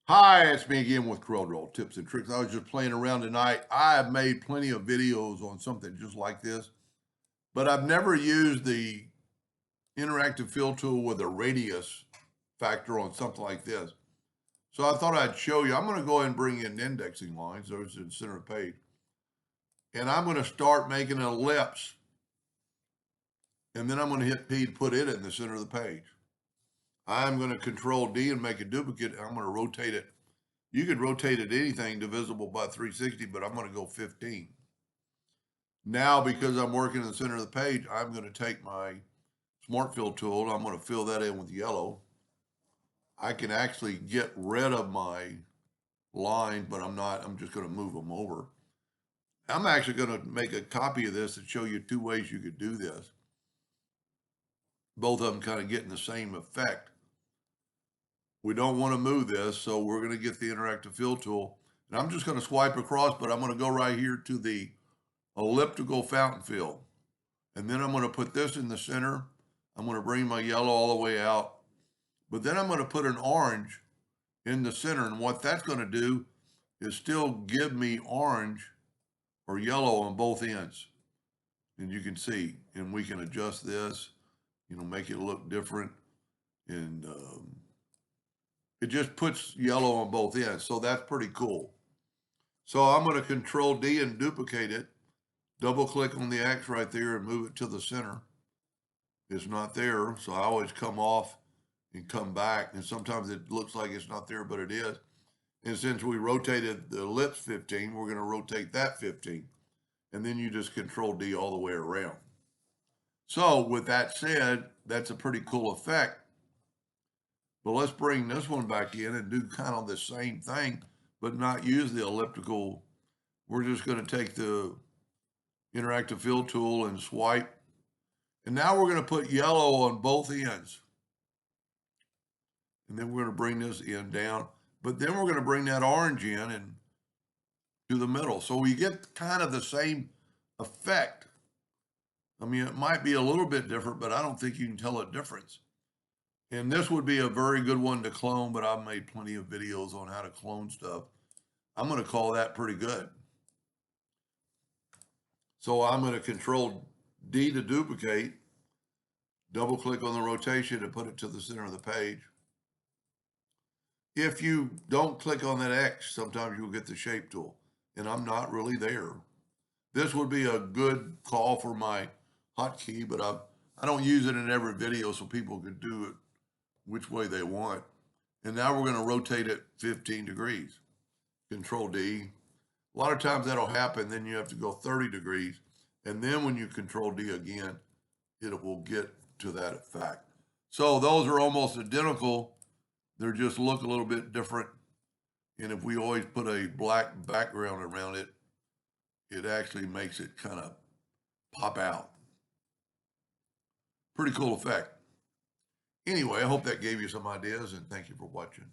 Hi, it's me again with Corel tips and tricks. I was just playing around tonight. I have made plenty of videos on something just like this, but I've never used the interactive fill tool with a radius factor on something like this. So I thought I'd show you. I'm going to go ahead and bring in indexing lines. Those in the center of the page. And I'm going to start making an ellipse. And then I'm going to hit P to put it in the center of the page. I'm going to control D and make a duplicate. I'm going to rotate it. You could rotate it anything divisible by 360, but I'm going to go 15. Now, because I'm working in the center of the page, I'm going to take my Smart Fill tool. I'm going to fill that in with yellow. I can actually get rid of my line, but I'm not. I'm just going to move them over. I'm actually going to make a copy of this and show you two ways you could do this. Both of them kind of getting the same effect. We don't want to move this, so we're going to get the interactive fill tool. And I'm just going to swipe across, but I'm going to go right here to the elliptical fountain fill. And then I'm going to put this in the center. I'm going to bring my yellow all the way out. But then I'm going to put an orange in the center. And what that's going to do is still give me orange or yellow on both ends. And you can see, and we can adjust this, make it look different. And it just puts yellow on both ends. So that's pretty cool. So I'm going to control D and duplicate it. Double click on the X right there and move it to the center. It's not there, so I always come off and come back. And sometimes it looks like it's not there, but it is. And since we rotated the ellipse 15, we're going to rotate that 15. And then you just control D all the way around. So with that said, that's a pretty cool effect. But let's bring this one back in and do kind of the same thing, but not use the elliptical. We're just going to take the interactive fill tool and swipe. And now we're going to put yellow on both ends. And then we're going to bring this end down. But then we're going to bring that orange in and to the middle. So we get kind of the same effect. I mean, it might be a little bit different, but I don't think you can tell a difference. And this would be a very good one to clone, but I've made plenty of videos on how to clone stuff. I'm going to call that pretty good. So I'm going to control D to duplicate, double click on the rotation and put it to the center of the page. If you don't click on that X, sometimes you'll get the shape tool, and I'm not really there. This would be a good call for my hotkey, but I don't use it in every video so people can do it which way they want. And now we're going to rotate it 15 degrees. Control D. A lot of times that'll happen, then you have to go 30 degrees. And then when you control D again, it will get to that effect. So those are almost identical. They just look a little bit different. And if we always put a black background around it, it actually makes it kind of pop out. Pretty cool effect. Anyway, I hope that gave you some ideas, and thank you for watching.